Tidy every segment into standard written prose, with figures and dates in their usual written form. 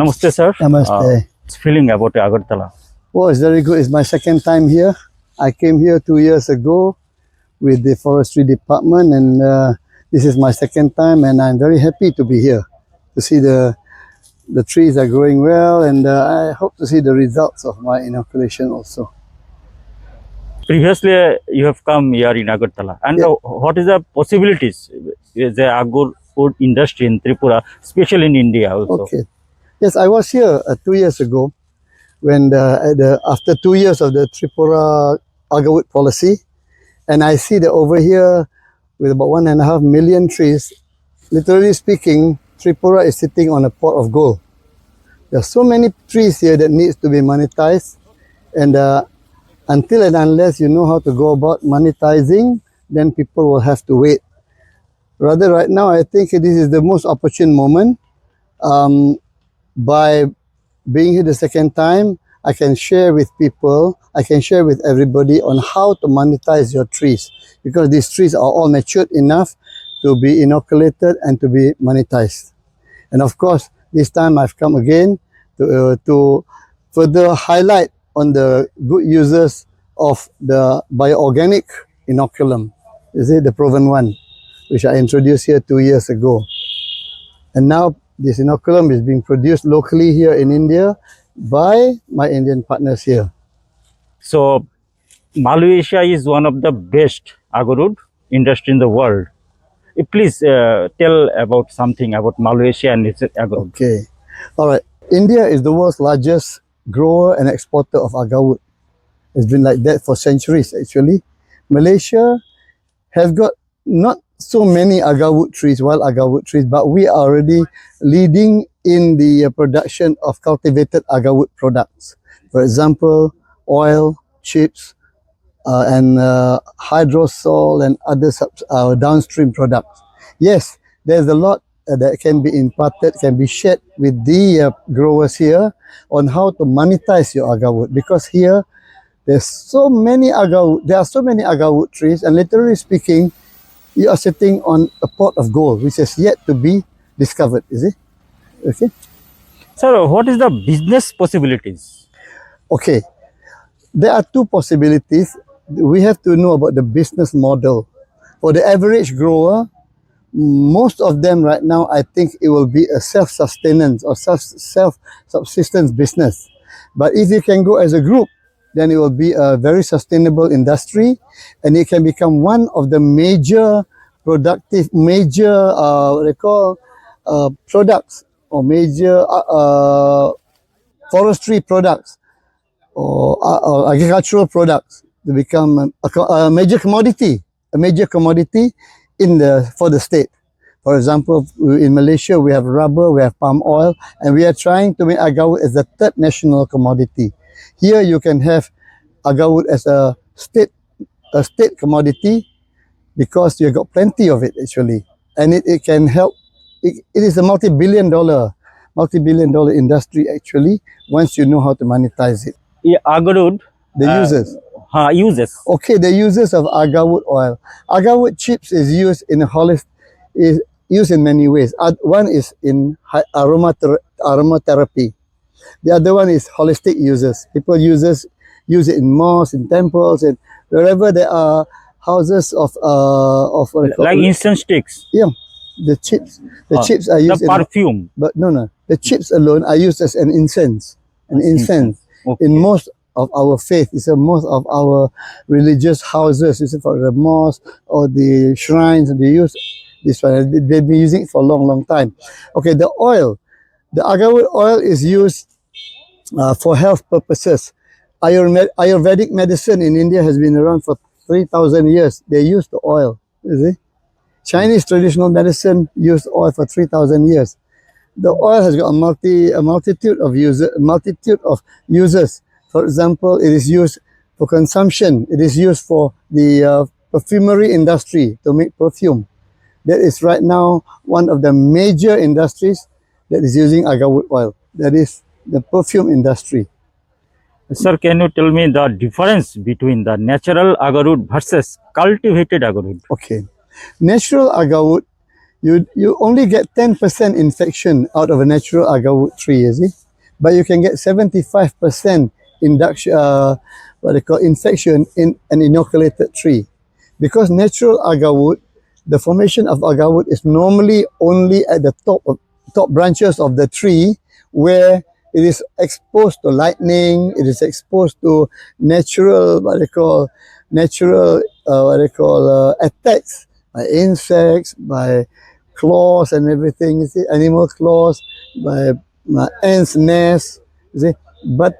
Namaste, sir. Namaste. It's feeling about Agartala. Oh, it's very good. It's my second time here. I came here 2 years ago with the forestry department, and this is my second time, and I'm very happy to be here to see the trees are growing well, and I hope to see the results of my inoculation also. Previously, you have come here in Agartala, and Yeah. what is the possibilities? The Agarwood industry in Tripura, especially in India also. Okay. Yes, I was here 2 years ago when after 2 years of the Tripura Agarwood policy, and I see that over here with about 1.5 million trees, literally speaking, Tripura is sitting on a pot of gold. There are so many trees here that needs to be monetized, and until and unless you know how to go about monetizing, then people will have to wait. Rather, right now, I think this is the most opportune moment. By being here the second time, I can share with people, I can share with everybody on how to monetize your trees, because these trees are all matured enough to be inoculated and to be monetized. And of course, this time I've come again to further highlight on the good uses of the bioorganic inoculum. Is it the proven one, which I introduced here 2 years ago. And now this inoculum is being produced locally here in India by my Indian partners here. So, Malaysia is one of the best Agarwood industry in the world. Please tell about something about Malaysia and its Agarwood. Okay. All right. India is the world's largest grower and exporter of agarwood. It's been like that for centuries, actually. Malaysia has got not so many agarwood trees, wild agarwood trees, but we are already leading in the production of cultivated agarwood products. For example, oil, chips, and hydrosol and other downstream products. Yes, there's a lot that can be imparted, can be shared with the growers here on how to monetize your agarwood, because here there are so many agarwood trees, and literally speaking, you are sitting on a pot of gold which has yet to be discovered, is it? Okay. Sir, what is the business possibilities? Okay. There are two possibilities. We have to know about the business model. For the average grower, most of them right now, I think it will be a self-sustenance or self-subsistence business. But if you can go as a group, then it will be a very sustainable industry, and it can become one of the major productive, what they call products, or major forestry products, or agricultural products, to become a major commodity, for the state. For example, in Malaysia, we have rubber, we have palm oil, and we are trying to make agarwood as the third national commodity. Here, you can have agarwood as a state commodity, because you got plenty of it actually, and it can help. It is a multi-billion dollar industry actually, once you know how to monetize it. Yeah, Agarwood. The uses. Uses. Okay, the uses of agarwood oil. Agarwood chips is used in many ways. One is in aromatherapy. The other one is holistic uses. People use it in mosques, in temples, and wherever there are houses of Like incense sticks. Yeah, the chips. The chips are used the perfume. but no. The chips alone are used as an incense. Okay. In most of our faith, most of our religious houses, for the mosque or the shrines, they use this one. They've been using it for a long time. Okay, the agarwood oil is used for health purposes. Ayurvedic medicine in India has been around for 3,000 years. They use the oil, you see. Chinese traditional medicine used oil for 3,000 years. The oil has got a multitude of uses. For example, it is used for consumption. It is used for the perfumery industry to make perfume. That is right now one of the major industries that is using agarwood oil. That is the perfume industry. Sir, can you tell me the difference between the natural agarwood versus cultivated agarwood? Okay. Natural agarwood you only get 10% infection out of a natural agarwood tree, you see, but you can get 75% induction, what they call infection in an inoculated tree, because natural agarwood, the formation of agarwood is normally only at the top branches of the tree, where it is exposed to lightning, it is exposed to natural attacks by insects, by claws and everything, you see, animal claws, by ants' nests, you see. But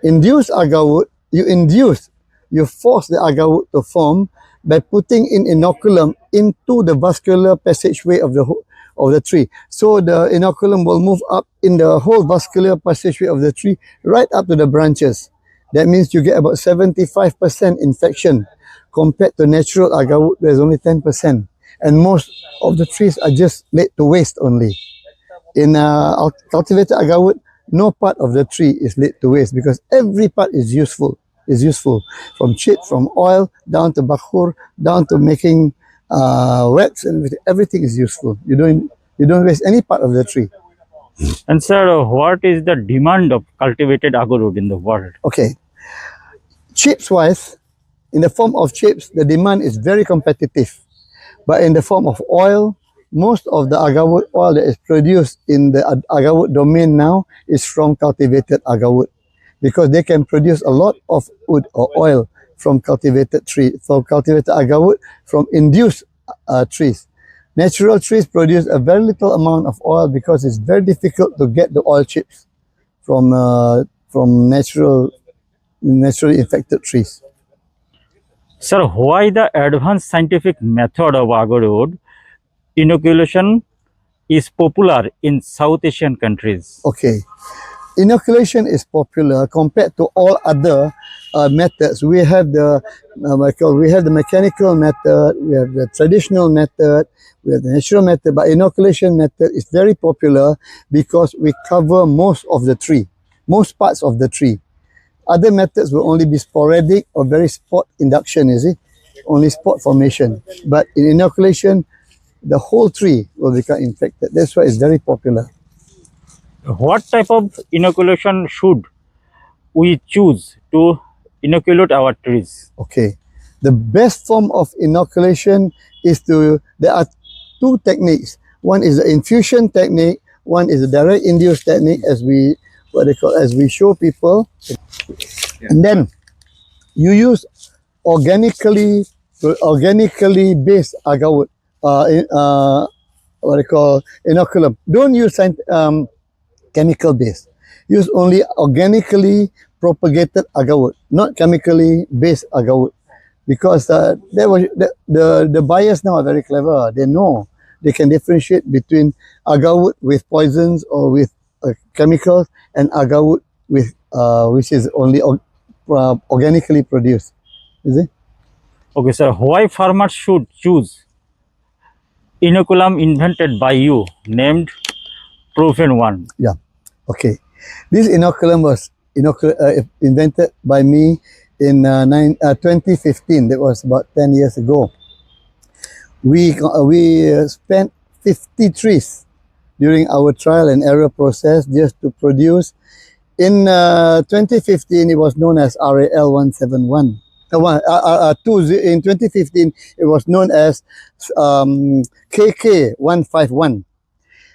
induce agarwood, you force the agarwood to form by putting in inoculum into the vascular passageway of the tree. So the inoculum will move up in the whole vascular passageway of the tree right up to the branches. That means you get about 75% infection compared to natural agarwood. There's only 10%, and most of the trees are just laid to waste only. In cultivated agarwood, no part of the tree is laid to waste, because every part is useful. From chips, from oil, down to bakhur, down to making wax, and everything is useful. You don't waste any part of the tree. And sir, what is the demand of cultivated agarwood in the world? Okay, chips wise, in the form of chips, the demand is very competitive. But in the form of oil, most of the agarwood oil that is produced in the agarwood domain now is from cultivated agarwood, because they can produce a lot of wood or oil from cultivated agarwood, from induced trees. Natural trees produce a very little amount of oil, because it's very difficult to get the oil chips from naturally infected trees. Sir, why the advanced scientific method of agarwood inoculation is popular in South Asian countries? Okay, inoculation is popular compared to all other methods. We have the mechanical method, we have the traditional method, we have the natural method, but inoculation method is very popular because we cover most parts of the tree. Other methods will only be sporadic or very spot induction, you see, only spot formation. But in inoculation, the whole tree will become infected. That's why it's very popular. What type of inoculation should we choose to inoculate our trees? Okay, the best form of inoculation there are two techniques. One is the infusion technique, one is the direct induce technique, as we show people. And then you use organically based agarwood, inoculum. Don't use chemical based. Use only organically propagated agarwood, not chemically based agarwood, because the buyers now are very clever. They know they can differentiate between agarwood with poisons or with chemicals, and agarwood with which is only organically produced. Is it? Okay, sir. Why farmers should choose inoculum invented by you, named Proven One? Yeah. Okay. This inoculum was invented by me in 2015. That was about 10 years ago. We spent 50 trees during our trial and error process just to produce. In 2015, it was known as RAL 171. In 2015, it was known as KK 151.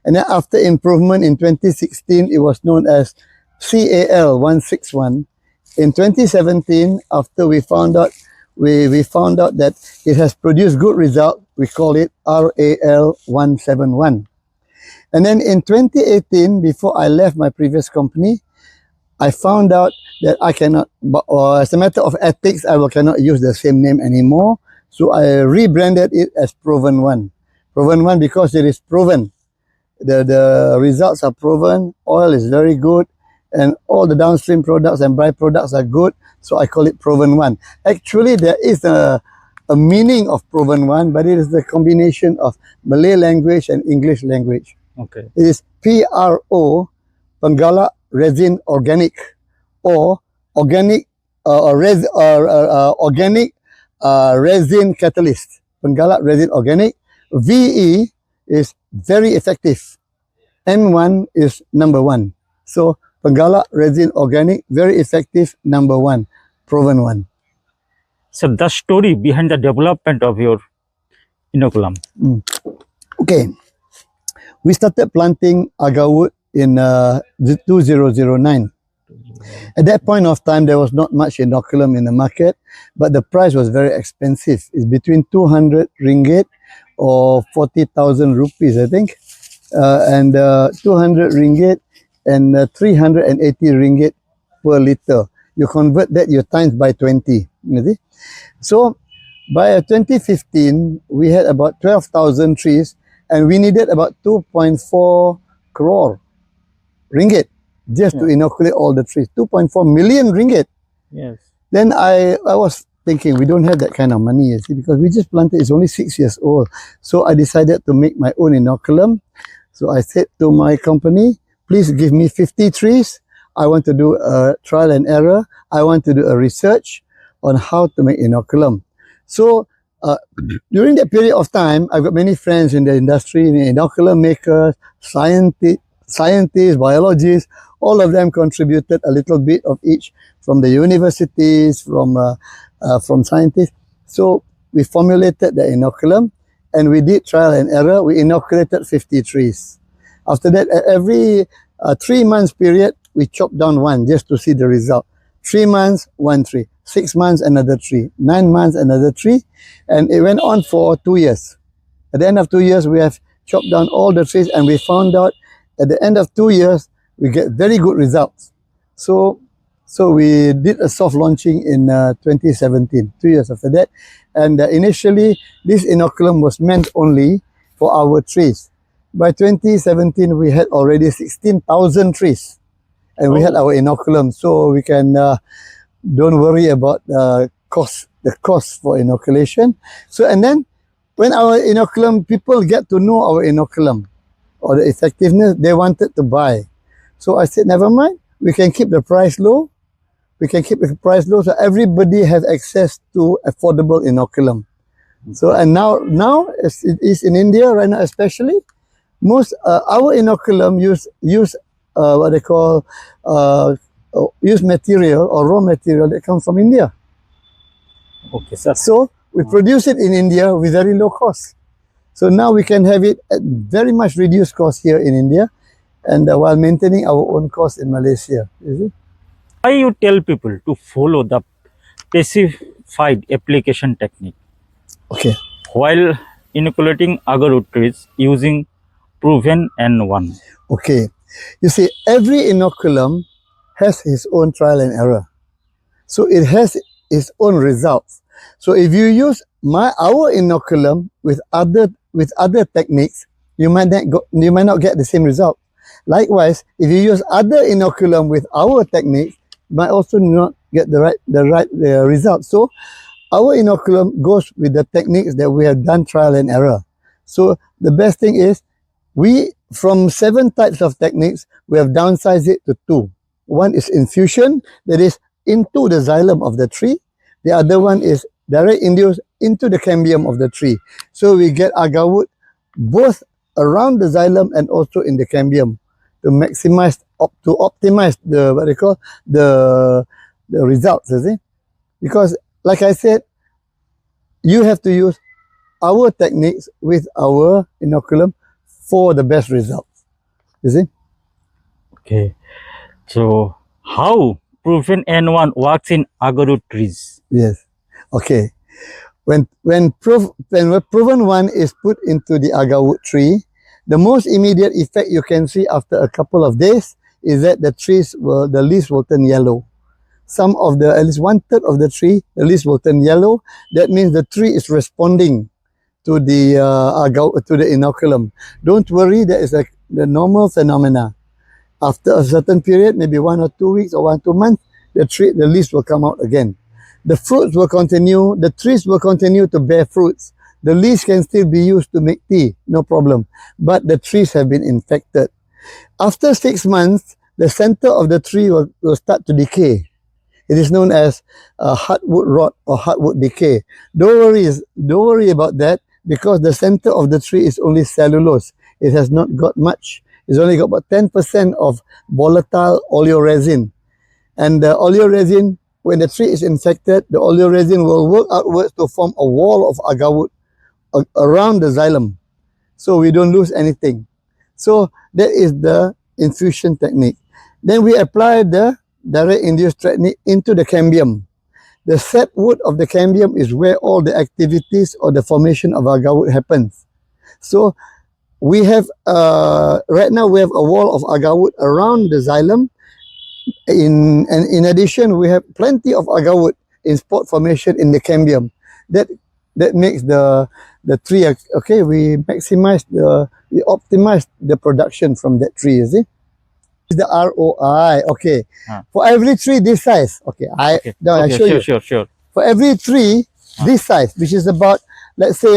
And then after improvement in 2016, it was known as CAL 161. In 2017, after we found out that it has produced good result, we call it RAL 171. And then in 2018, before I left my previous company, I found out that I cannot, as a matter of ethics, I cannot use the same name anymore. So I rebranded it as Proven One. Proven One because it is proven. The results are proven, oil is very good, and all the downstream products and byproducts are good. So I call it Proven One. Actually, there is a meaning of Proven One, but it is the combination of Malay language and English language. Okay. It is PRO, Penggala Resin Organic, or organic resin catalyst. Penggalak Resin Organic. VE is very effective. N1 is number one. So Penggalak Resin Organic, very effective, number one, proven one. So the story behind the development of your inoculum. Okay, we started planting Agarwood in 2009. At that point of time, there was not much inoculum in the market, but the price was very expensive. It's between 200 ringgit or 40,000 rupees, I think, and 200 ringgit and 380 ringgit per liter. You convert that, you times by 20. You see? So by 2015, we had about 12,000 trees, and we needed about 2.4 crore ringgit just to inoculate all the trees. 2.4 million ringgit. Yes. Then I was thinking, we don't have that kind of money, you see, because we just planted, it's only 6 years old. So I decided to make my own inoculum. So I said to my company, please give me 50 trees. I want to do a trial and error. I want to do a research on how to make inoculum. So during that period of time, I've got many friends in the industry, inoculum makers, scientists, biologists. All of them contributed a little bit of each from the universities, from scientists. So we formulated the inoculum, and we did trial and error. We inoculated 50 trees. After that, every 3 months period, we chopped down one just to see the result. 3 months, one tree. 6 months, another tree. 9 months, another tree. And it went on for 2 years. At the end of 2 years, we have chopped down all the trees, and we found out at the end of 2 years, we get very good results. So we did a soft launching in 2017, 2 years after that. And initially, this inoculum was meant only for our trees. By 2017, we had already 16,000 trees. And we had our inoculum, so we can don't worry about the cost for inoculation. So, and then when our inoculum, people get to know our inoculum or the effectiveness, they wanted to buy. So I said, never mind, we can keep the price low. We can keep the price low so everybody has access to affordable inoculum. So, and now as it is in India right now, especially, most our inoculum use what they call use material or raw material that comes from India. Okay, sir. So we produce it in India with very low cost. So now we can have it at very much reduced cost here in India, and while maintaining our own cost in Malaysia. You see? Why you tell people to follow the specified application technique Okay. while inoculating agarwood trees using proven N1? Okay. You see, every inoculum has its own trial and error. So it has its own results. So if you use our inoculum with other techniques, you might not get the same result. Likewise, if you use other inoculum with our techniques, you might also not get the right result. So our inoculum goes with the techniques that we have done trial and error. So the best thing is, from 7 types of techniques, we have downsized it to 2. One is infusion, that is into the xylem of the tree. The other one is direct induce into the cambium of the tree. So we get agarwood both around the xylem and also in the cambium to optimize the what they call the results, you see. Because like I said, you have to use our techniques with our inoculum for the best results. You see? Okay. So how proven N1 works in agarwood trees? Yes. Okay. When proven one is put into the agarwood tree, the most immediate effect you can see after a couple of days is that the leaves will turn yellow. At least 1/3 of the tree, the leaves will turn yellow. That means the tree is responding to the inoculum. Don't worry, that is the normal phenomena. After a certain period, maybe 1 or 2 weeks or 1 or 2 months, the leaves will come out again. The fruits will continue, the trees will continue to bear fruits. The leaves can still be used to make tea, no problem. But the trees have been infected. After 6 months, the center of the tree will start to decay. It is known as hardwood rot or hardwood decay. Don't worry about that, because the center of the tree is only cellulose. It has not got much. It's only got about 10% of volatile oleoresin. And the oleoresin, when the tree is infected, the oleoresin will work outwards to form a wall of agarwood around the xylem, so we don't lose anything. So that is the infusion technique. Then we apply the direct induced technique into the cambium. The sapwood of the cambium is where all the activities or the formation of agarwood happens. So we have right now we have a wall of agarwood around the xylem. In addition, we have plenty of agarwood in spot formation in the cambium. That makes the tree, okay, we optimize the production from that tree, you see. The ROI, okay. For every tree this size, okay, Okay. I Okay, show you. sure. For every tree this size, which is about, let's say,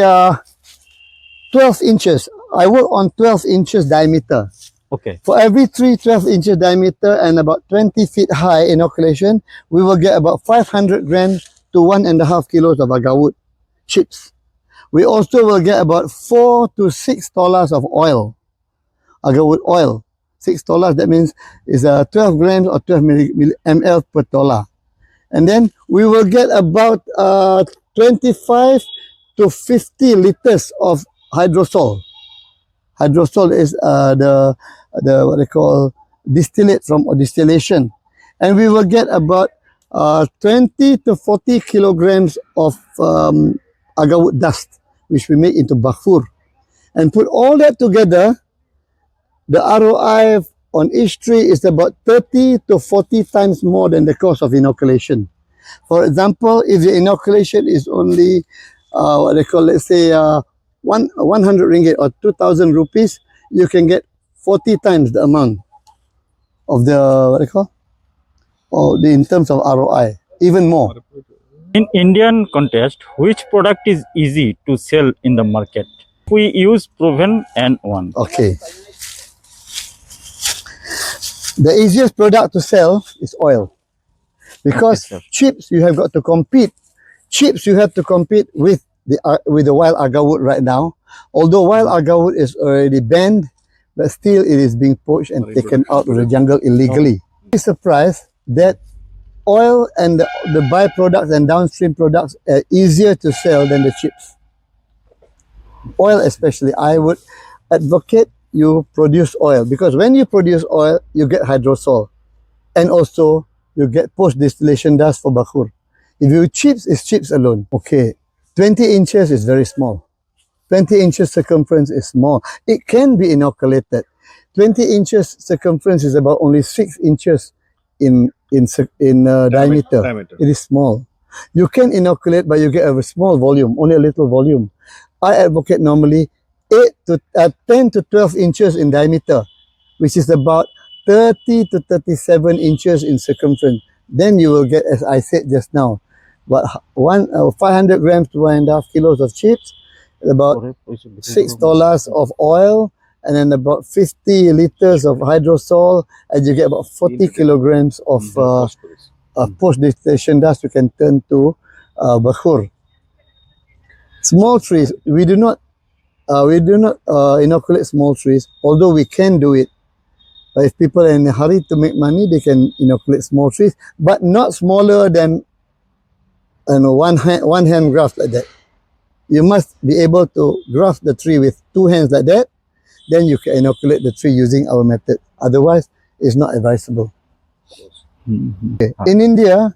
12 inches, I work on 12 inches diameter. Okay. For every tree 12 inches diameter and about 20 feet high inoculation, we will get about 500 grams to 1.5 kilos of agarwood chips. We also will get about $4 to $6 of oil, agarwood oil. $6, that means is 12 grams or 12 ml per dollar. And then we will get about 25 to 50 liters of hydrosol. Hydrosol is the what they call distillate from distillation. And we will get about 20 to 40 kilograms of agarwood dust, which we make into bakhur. And put all that together, the ROI on each tree is about 30 to 40 times more than the cost of inoculation. For example, if the inoculation is only what they call, let's say, 100 ringgit or 2,000 rupees, you can get 40 times the amount of the, what they call, in terms of ROI, even more. In Indian context, which product is easy to sell in the market? We use proven and one. Okay. The easiest product to sell is oil, because Okay, sir. chips you have got to compete. Chips you have to compete with the wild agarwood right now. Although wild agarwood is already banned, but still it is being poached and taken out of the jungle illegally. I'm surprised that oil and the byproducts and downstream products are easier to sell than the chips. Oil especially, I would advocate you produce oil, because when you produce oil, you get hydrosol, and also you get post-distillation dust for bakhur. If you chips, it's chips alone. Okay, 20 inches is very small. 20 inches circumference is small. It can be inoculated. 20 inches circumference is about only 6 inches in diameter. It is small. You can inoculate, but you get a small volume, only a little volume. I advocate normally 10 to 12 inches in diameter, which is about 30 to 37 inches in circumference. Then you will get, as I said just now, about 500 grams to 1.5 kilos of chips, about $6 of oil, and then about 50 liters of hydrosol, and you get about 40 kilograms of post-distillation dust you can turn to bakhur. Small trees, we do not inoculate small trees, although we can do it. But if people are in a hurry to make money, they can inoculate small trees, but not smaller than one hand graft like that. You must be able to graft the tree with 2 hands like that. Then you can inoculate the tree using our method. Otherwise, it's not advisable. Okay. In India,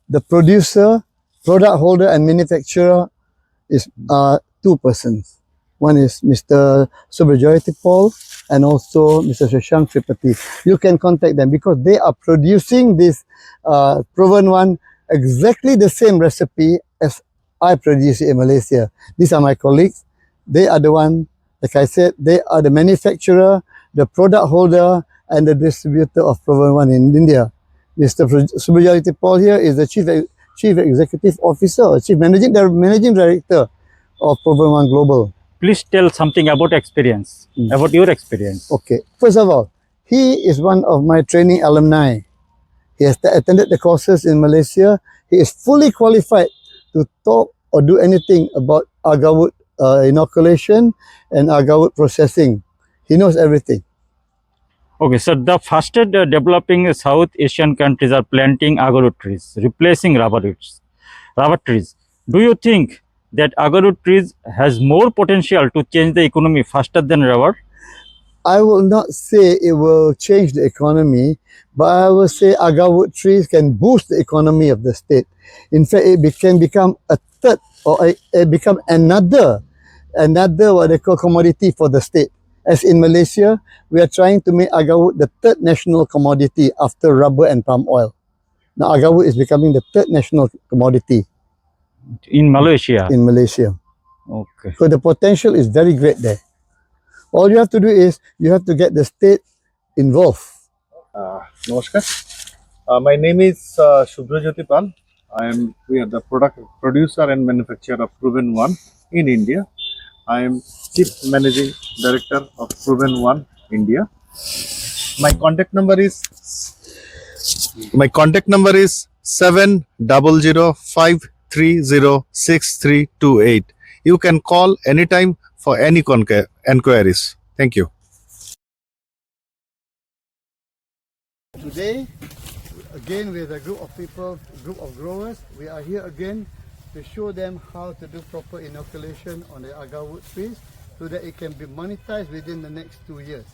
the producer, product holder, and manufacturer is 2 persons. One is Mr. Subrajayati Paul and also Mr. Shashank Tripathi. You can contact them because they are producing this proven one, exactly the same recipe as I produce it in Malaysia. These are my colleagues. They are the one, like I said, they are the manufacturer, the product holder, and the distributor of proven one in India. Mr. Subrajayati Paul here is the chief executive officer, or managing director of Proven One Global. Please tell something about experience, about your experience. Okay. First of all, he is one of my training alumni. He has attended the courses in Malaysia. He is fully qualified to talk or do anything about Agarwood inoculation and Agarwood processing. He knows everything. Okay, so the fastest developing South Asian countries are planting agarwood trees, replacing rubber trees. Do you think that agarwood trees has more potential to change the economy faster than rubber? I will not say it will change the economy, but I will say agarwood trees can boost the economy of the state. In fact, can become a third or become another what they call commodity for the state. As in Malaysia, we are trying to make agarwood the third national commodity after rubber and palm oil. Now agarwood is becoming the third national commodity In Malaysia? in Malaysia. Okay. So the potential is very great there. All you have to do is you have to get the state involved. Namaskar. My name is Shubhrajyoti Pal. We are the producer and manufacturer of Proven One in India. I am Chief Managing Director of Proven One India. My contact number is 700-530-6328. You can call anytime for any enquiries. Thank you. Today, again with a group of people, group of growers, we are here again to show them how to do proper inoculation on the agarwood trees so that it can be monetized within the next 2 years.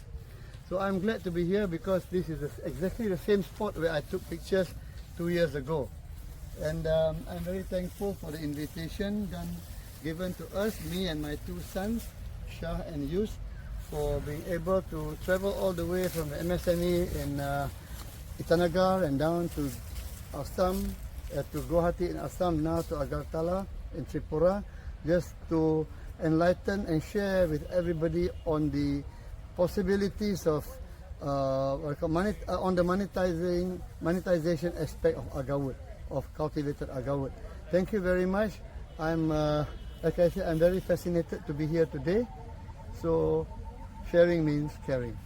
So I'm glad to be here because this is exactly the same spot where I took pictures 2 years ago. And I'm very thankful for the invitation given to us, me and my 2 sons, Shah and Yus, for being able to travel all the way from the MSME in Itanagar and down to Assam, to Guwahati in Assam, now to Agartala in Tripura, just to enlighten and share with everybody on the possibilities of on the monetization aspect of agarwood, of cultivated agarwood. Thank you very much. I'm like I said, I'm very fascinated to be here today. So sharing means caring.